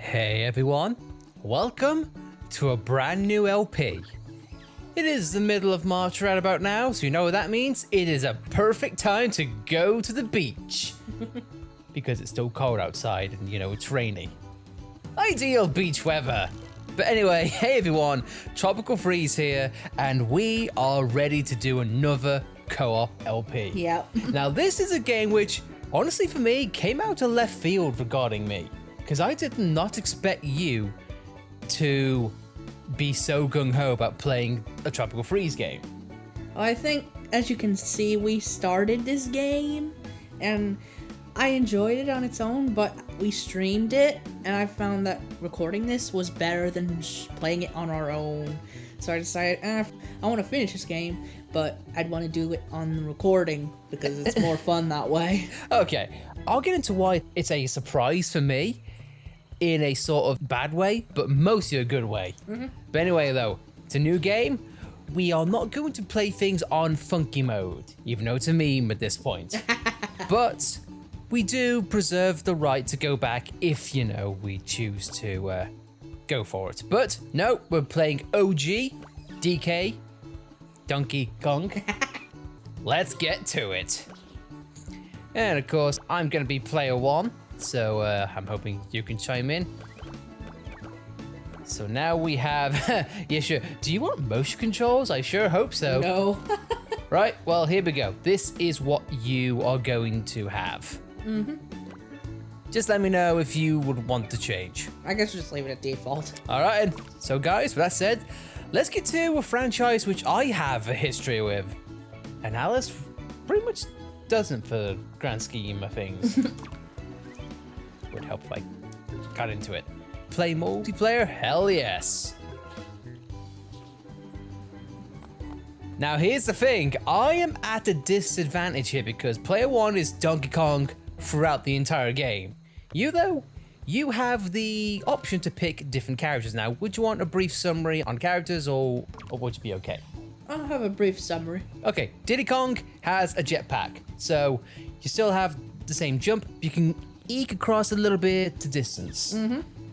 Hey everyone, welcome to a brand new LP. It is the middle of March right about now, so you know what that means? It is a perfect time to go to the beach. Because it's still cold outside and it's rainy. Ideal beach weather. But anyway, hey everyone, Tropical Freeze here, and we are ready to do another co-op LP. Yep. Now this is a game which, honestly for me, came out of left field regarding me. Because I did not expect you to be so gung-ho about playing a Tropical Freeze game. I think, as you can see, we started this game, and I enjoyed it on its own, but we streamed it, and I found that recording this was better than playing it on our own. So I decided, I want to finish this game, but I'd want to do it on the recording, because it's more fun that way. Okay, I'll get into why it's a surprise for me, in a sort of bad way, but mostly a good way. But anyway though, it's a new game. We are not going to play things on funky mode, even though it's a meme at this point. But we do preserve the right to go back if, we choose to go for it. But no, we're playing OG, DK, Donkey Kong. Let's get to it. And of course, I'm gonna be player one. So I'm hoping you can chime in. So now we have, yeah sure, do you want motion controls? I sure hope so. No. Right, well here we go. This is what you are going to have. Just let me know if you would want to change. I guess we'll just leave it at default. Alright, so guys, with that said, let's get to a franchise which I have a history with. And Alice pretty much doesn't for the grand scheme of things. Would help if I got into it. Play multiplayer? Hell yes. Now here's the thing, I am at a disadvantage here because player one is Donkey Kong throughout the entire game. You though, you have the option to pick different characters. Now, would you want a brief summary on characters or would you be okay? I'll have a brief summary. Okay, Diddy Kong has a jetpack, so you still have the same jump. You can eke across a little bit to distance.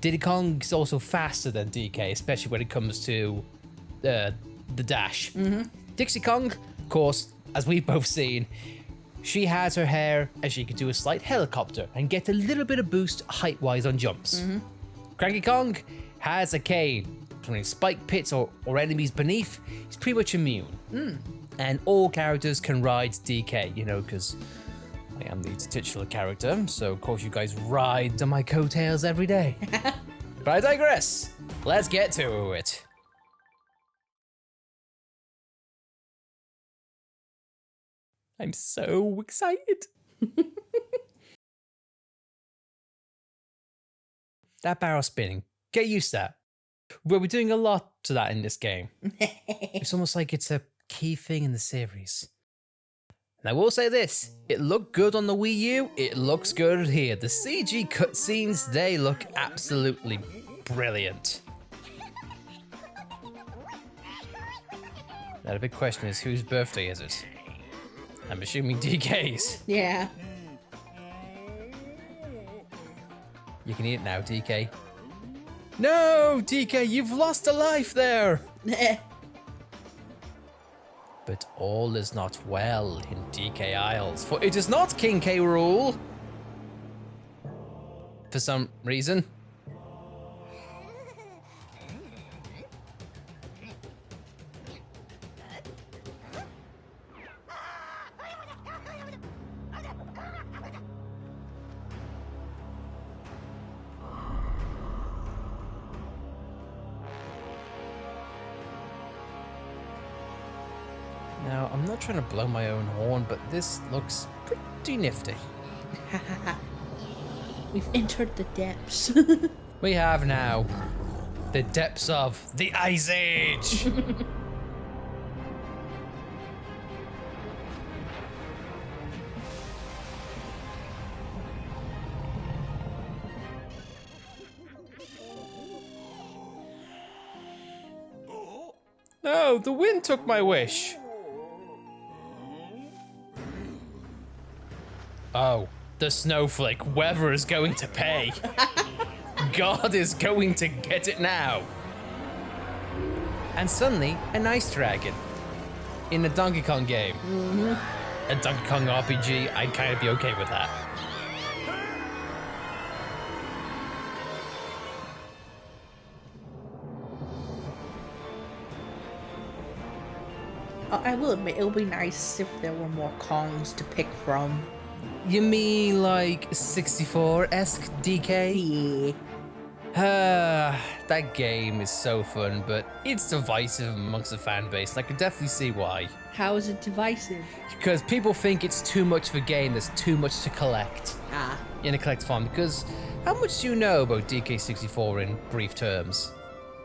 Diddy Kong is also faster than DK, especially when it comes to the dash. Dixie Kong, of course, as we've both seen, she has her hair and she can do a slight helicopter and get a little bit of boost height-wise on jumps. Cranky Kong has a cane. When spike pits or enemies beneath, he's pretty much immune. And all characters can ride DK, because I am the titular character, so of course you guys ride on my coattails every day. But I digress. Let's get to it. I'm so excited. That barrel spinning, get used to that. We're doing a lot to that in this game. It's almost like it's a key thing in the series. And I will say this, it looked good on the Wii U, it looks good here. The CG cutscenes, they look absolutely brilliant. Now the big question is, whose birthday is it? I'm assuming DK's. Yeah. You can eat it now, DK. No, DK, you've lost a life there! But all is not well in DK Isles, for it is not King K. Rool. For some reason. Now, I'm not trying to blow my own horn, but this looks pretty nifty. We've entered the depths. We have now the depths of the Ice Age. No, the wind took my wish. Oh, the snowflake weather is going to pay. God is going to get it now. And suddenly, an ice dragon in a Donkey Kong game. A Donkey Kong RPG, I'd kind of be okay with that. I will admit, it would be nice if there were more Kongs to pick from. You mean like 64-esque DK? Yeah. That game is so fun, but it's divisive amongst the fan base, and I can definitely see why. How is it divisive? Because people think it's too much of a game, there's too much to collect in a collect form. Because how much do you know about DK64 in brief terms?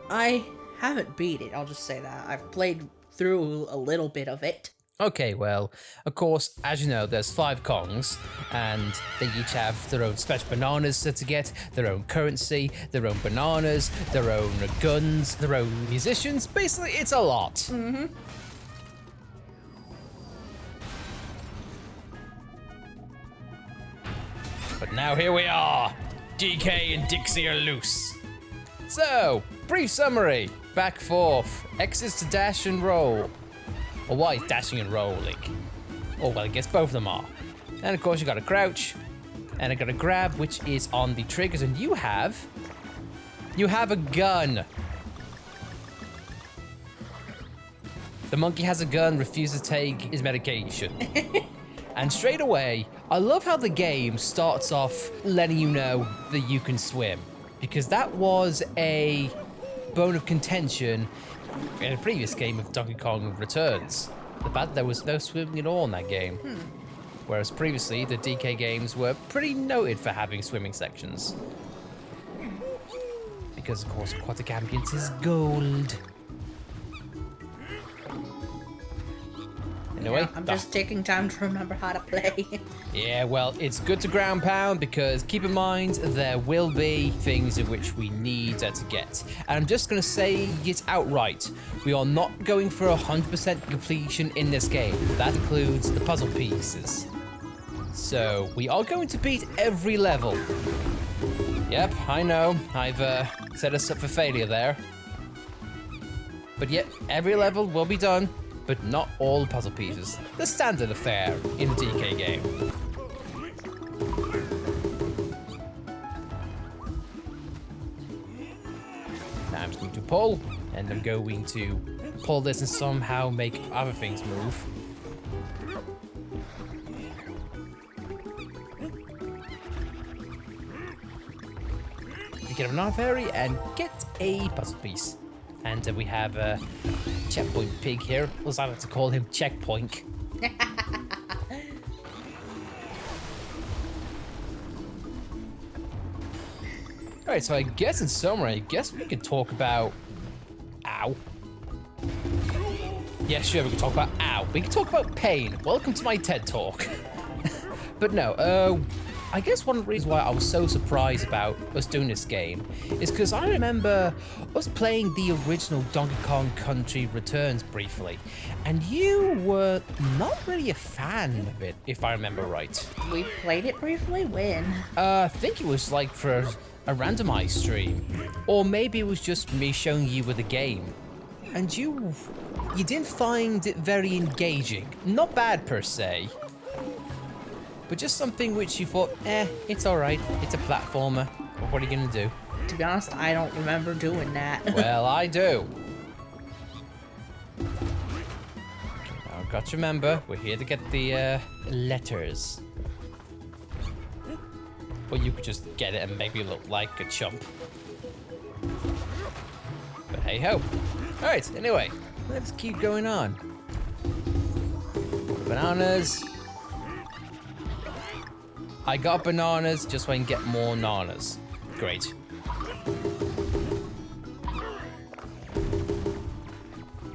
I haven't beat it, I'll just say that. I've played through a little bit of it. Okay, well, of course, as you know, there's 5 Kongs, and they each have their own special bananas to get, their own currency, their own bananas, their own guns, their own musicians. Basically, it's a lot. Mm-hmm. But now here we are. DK and Dixie are loose. So, brief summary. Back forth. X is to dash and roll. Or Y is dashing and rolling. Oh, well, I guess both of them are. And of course, you got a crouch. And I got a grab, which is on the triggers. And you have a gun. The monkey has a gun, refuses to take his medication. And straight away, I love how the game starts off letting you know that you can swim. Because that was a bone of contention in a previous game of Donkey Kong Returns. The fact that there was no swimming at all in that game. Whereas previously, the DK games were pretty noted for having swimming sections. Because, of course, aquatic ambience is gold. Anyway, Yeah, I'm just taking time to remember how to play. Yeah, well, it's good to ground pound because keep in mind there will be things in which we need to get. And I'm just going to say it outright. We are not going for 100% completion in this game. That includes the puzzle pieces. So we are going to beat every level. Yep, I know. I've set us up for failure there. But yep, every level will be done. But not all the puzzle pieces. The standard affair in a DK game. Now I'm just going to pull, and I'm going to pull this and somehow make other things move. To get another fairy and get a puzzle piece. And we have a checkpoint pig here. As I like to call him, Checkpoint. Alright, so I guess in summary, we could talk about... Ow. Yeah, sure, we can talk about ow. We can talk about pain. Welcome to my TED Talk. But no, I guess one of the reasons why I was so surprised about us doing this game is because I remember us playing the original Donkey Kong Country Returns briefly, and you were not really a fan of it, if I remember right. We played it briefly? When? I think it was like for a randomized stream, or maybe it was just me showing you with the game, and you didn't find it very engaging. Not bad per se. But just something which you thought, it's alright, it's a platformer. What are you gonna do? To be honest, I don't remember doing that. Well, I do. Okay, now I've got to remember, we're here to get the letters. Or you could just get it and make me look like a chump. But hey ho. Alright, anyway, let's keep going on. Bananas. I got bananas just so I can get more nanas. Great.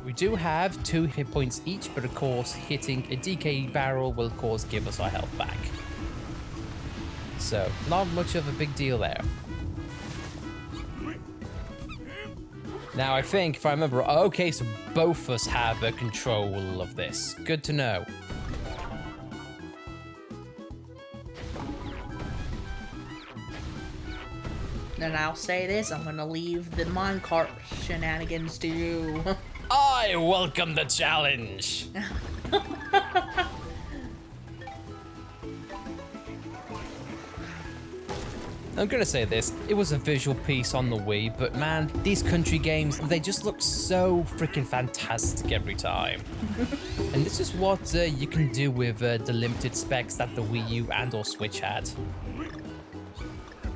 We do have 2 hit points each, but of course hitting a DK barrel will of course give us our health back. So, not much of a big deal there. Now I think, if I remember, okay, so both of us have a control of this. Good to know. Then I'll say this, I'm gonna leave the minecart shenanigans to you. I welcome the challenge. I'm gonna say this, it was a visual piece on the Wii, but man, these country games, they just look so freaking fantastic every time. And this is what you can do with the limited specs that the Wii U and or Switch had.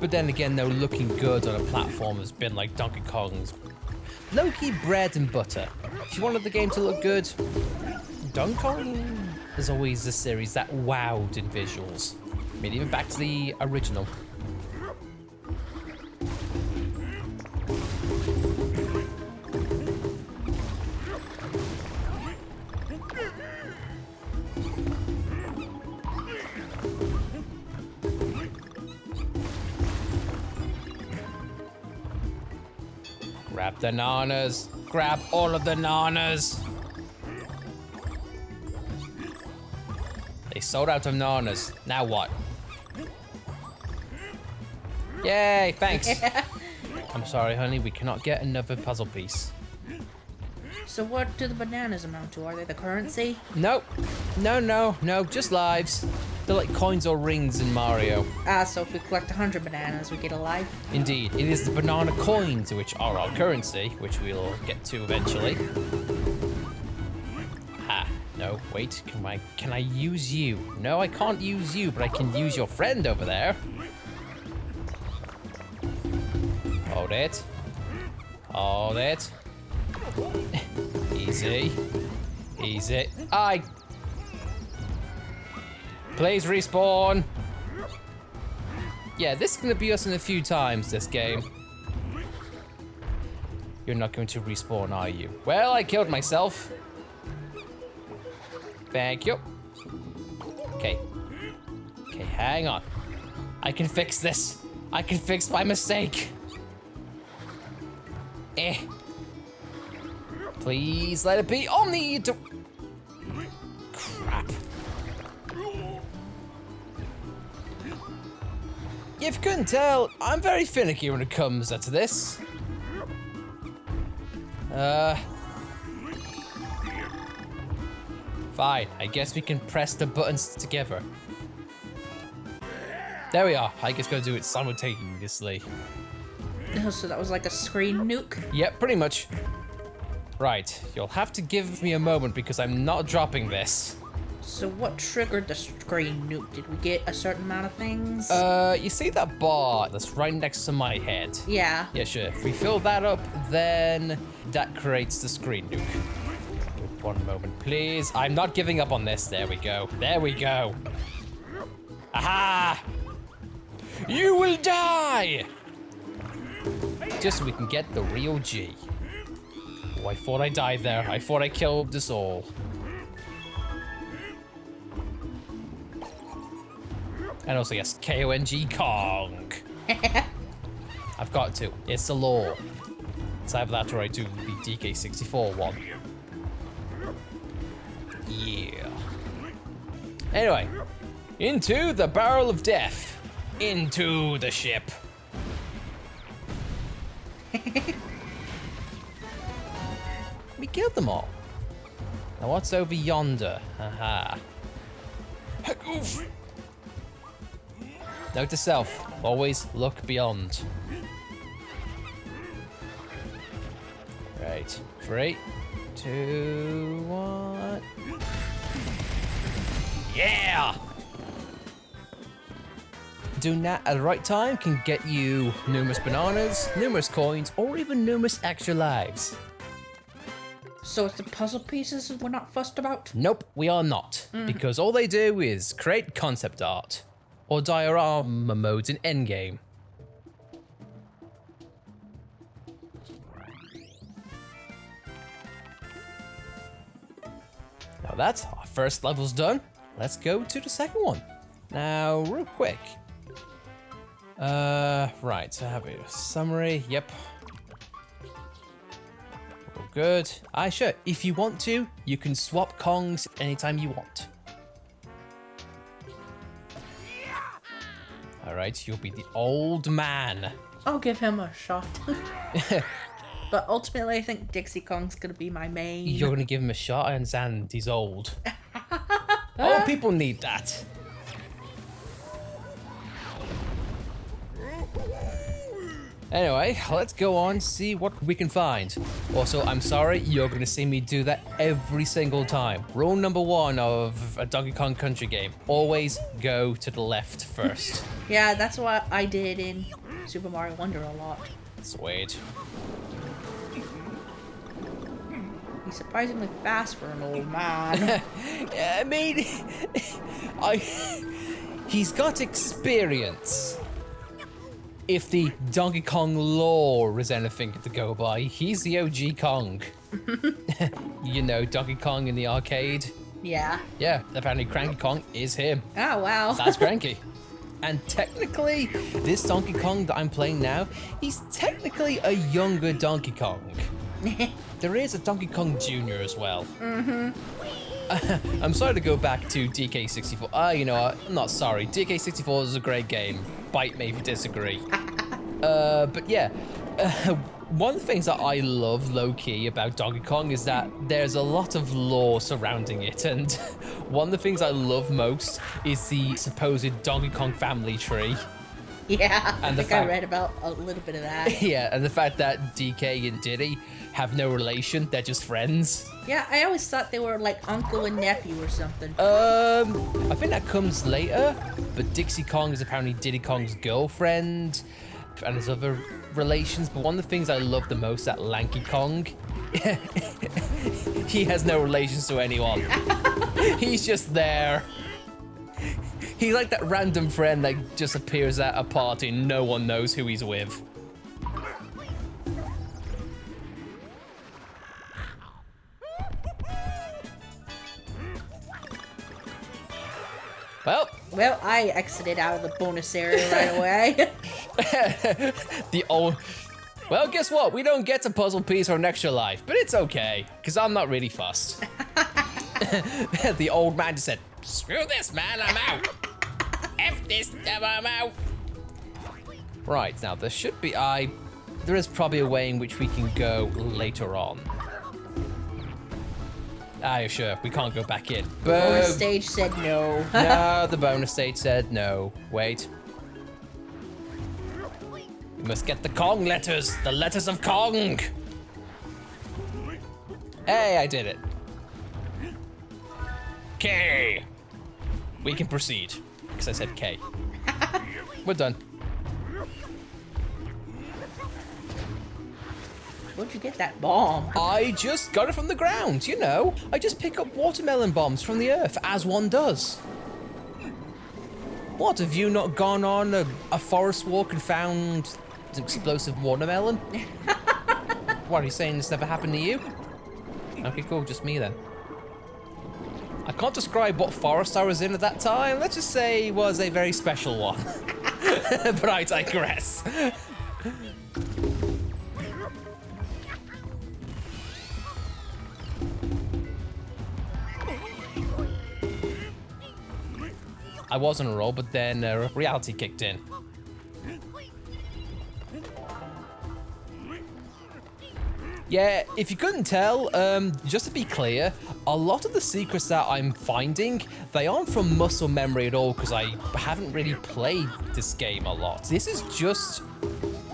But then again, though, looking good on a platform has been like Donkey Kong's low-key bread and butter. If you wanted the game to look good, Donkey Kong is always a series that wowed in visuals. I mean, even back to the original. Grab the nanas. Grab all of the nanas. They sold out of nanas. Now what? Yay, thanks. I'm sorry, honey, we cannot get another puzzle piece. So what do the bananas amount to? Are they the currency? Nope. No, just lives. They're like coins or rings in Mario. So if we collect 100 bananas, we get a life? Indeed, it is the banana coins which are our currency, which we'll get to eventually. Ah, no, wait, can I use you? No, I can't use you, but I can use your friend over there. Hold it. Hold it. Easy. Easy. Please respawn. Yeah, this is gonna be us in a few times, this game. You're not going to respawn, are you? Well, I killed myself. Thank you. Okay. Okay, hang on. I can fix this. I can fix my mistake. Please let it be on the crap. If you couldn't tell, I'm very finicky when it comes to this. Fine, I guess we can press the buttons together. There we are. I guess gotta do it simultaneously. Oh, so that was like a screen nuke? Yep, pretty much. Right, you'll have to give me a moment because I'm not dropping this. So what triggered the screen nuke? Did we get a certain amount of things? You see that bar that's right next to my head? Yeah. Yeah, sure. If we fill that up, then that creates the screen nuke. One moment, please. I'm not giving up on this. There we go. There we go. Aha! You will die! Just so we can get the real G. Oh, I thought I died there. I thought I killed us all. And also, yes, K-O-N-G Kong. I've got to. It's the law. It's either that or I do the DK64 one. Yeah. Anyway, into the barrel of death. Into the ship. We killed them all. Now what's over yonder? Haha. Oof. Note to self, always look beyond. Right, 3, 2, 1. Yeah! Doing that at the right time can get you numerous bananas, numerous coins, or even numerous extra lives. So it's the puzzle pieces we're not fussed about? Nope, we are not, because all they do is create concept art. Or diorama modes in endgame. Now that our first level's done, let's go to the second one. Now, real quick. Right, so I have a summary, yep. All good. Sure, if you want to, you can swap Kongs anytime you want. Alright, you'll be the old man. I'll give him a shot. But ultimately, I think Dixie Kong's gonna be my main. You're gonna give him a shot? I understand he's old. Old people need that. Anyway, let's go on, see what we can find. Also, I'm sorry, you're gonna see me do that every single time. Rule number 1 of a Donkey Kong Country game, always go to the left first. Yeah, that's what I did in Super Mario Wonder a lot. Sweet. He's surprisingly fast for an old man. I mean, he's got experience. If the Donkey Kong lore is anything to go by, he's the OG Kong. You know, Donkey Kong in the arcade? Yeah. Yeah, apparently Cranky Kong is him. Oh, wow. That's Cranky. And technically, this Donkey Kong that I'm playing now, he's technically a younger Donkey Kong. There is a Donkey Kong Jr. as well. I'm sorry to go back to DK64. You know, I'm not sorry. DK64 is a great game. Bite me if you disagree. But yeah, one of the things that I love low-key about Donkey Kong is that there's a lot of lore surrounding it, and one of the things I love most is the supposed Donkey Kong family tree. Yeah, And I think I read about a little bit of that. Yeah, and the fact that DK and Diddy have no relation, they're just friends. Yeah, I always thought they were like uncle and nephew or something. I think that comes later, but Dixie Kong is apparently Diddy Kong's girlfriend, and there's other relations, but one of the things I love the most at Lanky Kong, he has no relations to anyone. He's just there. He's like that random friend that just appears at a party and no one knows who he's with. Well, I exited out of the bonus area right away. The old... Well, guess what? We don't get a puzzle piece or an extra life, but it's okay, because I'm not really fussed. The old man just said, "Screw this, man, I'm out. F this, I'm out." Right, now there should be... There is probably a way in which we can go later on. Sure, we can't go back in. Bonus stage said no. No, the bonus stage said no. Wait. We must get the Kong letters. The letters of Kong. Hey, I did it. K. We can proceed. Because I said K. We're done. Where'd you get that bomb? I just got it from the ground, you know. I just pick up watermelon bombs from the earth, as one does. What, have you not gone on a forest walk and found an explosive watermelon? What, are you saying this never happened to you? Okay, cool, just me then. I can't describe what forest I was in at that time. Let's just say it was a very special one. But I digress. I was on a roll, but then reality kicked in. Yeah, if you couldn't tell, just to be clear, a lot of the secrets that I'm finding, they aren't from muscle memory at all, because I haven't really played this game a lot. This is just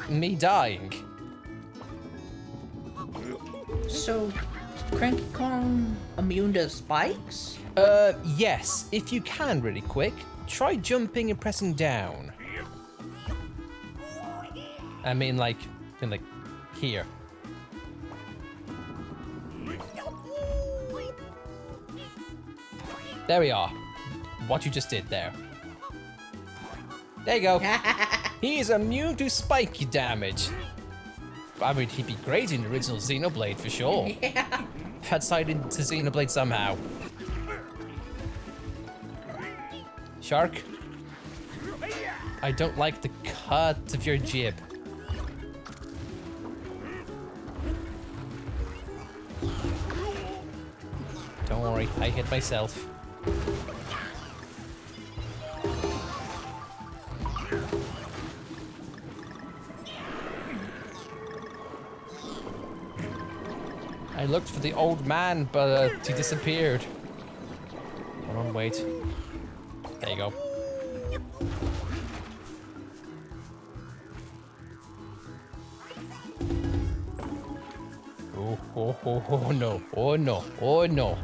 me dying. So, Cranky Kong immune to spikes? Yes, if you can really quick, try jumping and pressing down. I mean like here. There we are. What you just did there. There you go. He is immune to spiky damage. I mean, he'd be great in the original Xenoblade for sure. Yeah. Had sight into Xenoblade somehow. Shark, I don't like the cut of your jib. Don't worry, I hit myself. I looked for the old man, but he disappeared. Hold on, wait. There you go. Oh no, oh no, oh no.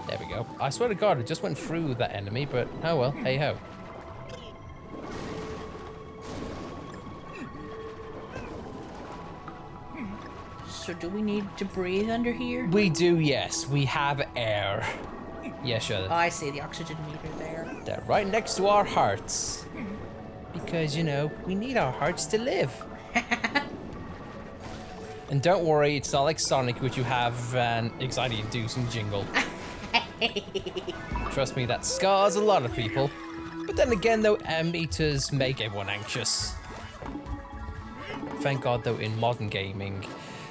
There we go. I swear to God, it just went through that enemy, but oh well, hey ho. So do we need to breathe under here? We do, yes. We have air. Yeah, sure. Oh, I see the oxygen meter there. They're right next to our hearts. Because, you know, we need our hearts to live. And don't worry, it's not like Sonic, which you have an anxiety-inducing jingle. Trust me, that scars a lot of people. But then again, though, M-meters make everyone anxious. Thank God, though, in modern gaming,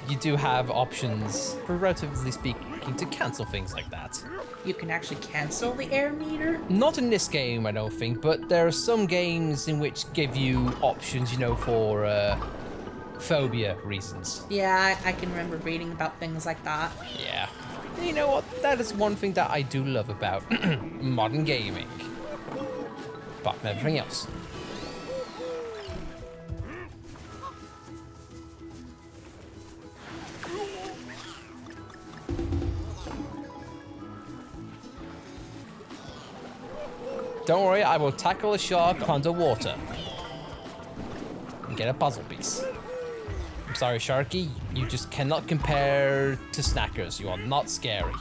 you do have options, relatively speaking, to cancel things like that. You can actually cancel the air meter? Not in this game, I don't think, but there are some games in which give you options, you know, for phobia reasons. Yeah, I can remember reading about things like that. Yeah. And you know what? That is one thing that I do love about modern gaming. Apart from everything else. Don't worry, I will tackle a shark underwater. And get a puzzle piece. I'm sorry, Sharky, you just cannot compare to Snackers. You are not scary.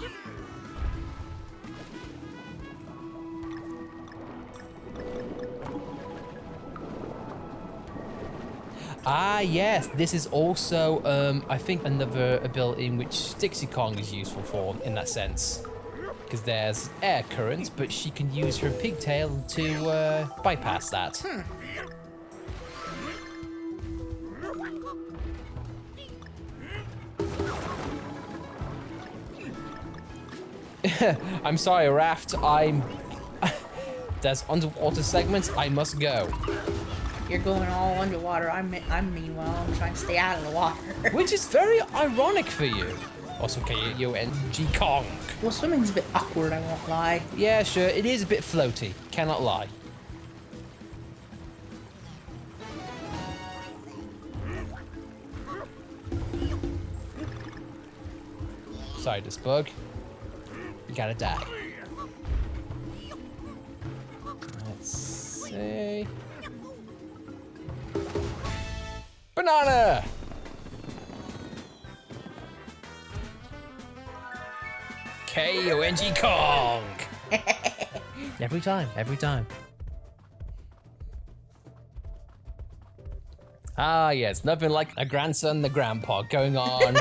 Ah, yes, this is also, I think, another ability in which Dixie Kong is useful for, in that sense. Because there's air currents, but she can use her pigtail to bypass that. I'm sorry, Raft. There's underwater segments. I must go. You're going all underwater. I'm meanwhile, I'm trying to stay out of the water. Which is very ironic for you. Also, K-O-N-G Kong. Well, swimming's a bit awkward, I won't lie. Yeah, sure. It is a bit floaty. Cannot lie. Sorry, this bug. You gotta die. Let's see. Banana! K-O-N-G Kong! Every time, every time. Ah, yes, nothing like a grandson and a grandpa going on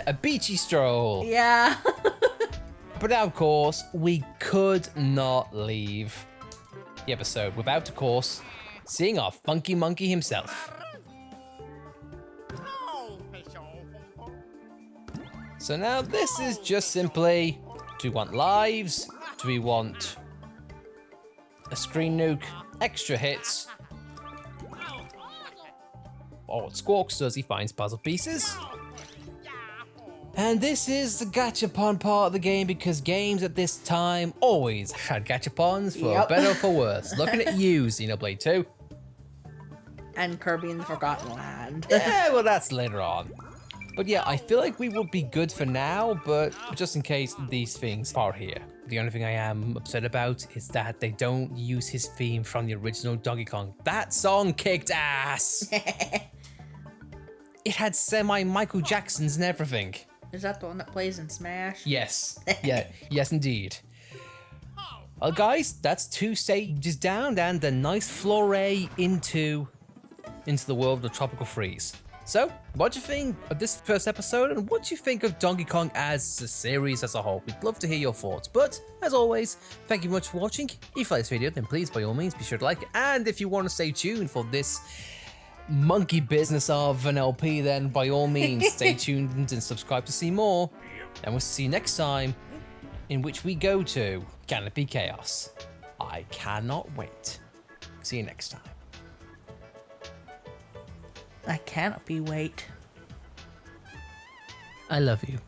a beachy stroll. Yeah. But now, of course, we could not leave the episode without, of course, seeing our funky monkey himself. So now this is just simply, do we want lives? Do we want a screen nuke, extra hits? Or what Squawks does, he finds puzzle pieces. And this is the gachapon part of the game because games at this time always had gachapons for better or for worse. Looking at you, Xenoblade 2. And Kirby in the Forgotten Land. Yeah, well, that's later on. But yeah, I feel like we will be good for now, but just in case these things are here. The only thing I am upset about is that they don't use his theme from the original Donkey Kong. That song kicked ass! It had semi-Michael Jacksons and everything. Is that the one that plays in Smash? Yes. Yeah, yes indeed. Well guys, that's 2 stages down and a nice foray into the world of Tropical Freeze. So, what do you think of this first episode, and what do you think of Donkey Kong as a series as a whole? We'd love to hear your thoughts, but as always, thank you much for watching. If you like this video, then please, by all means, be sure to like it, and if you want to stay tuned for this monkey business of an LP, then by all means, stay tuned and subscribe to see more, and we'll see you next time, in which we go to Canopy Chaos. I cannot wait. See you next time. I cannot be wait. I love you.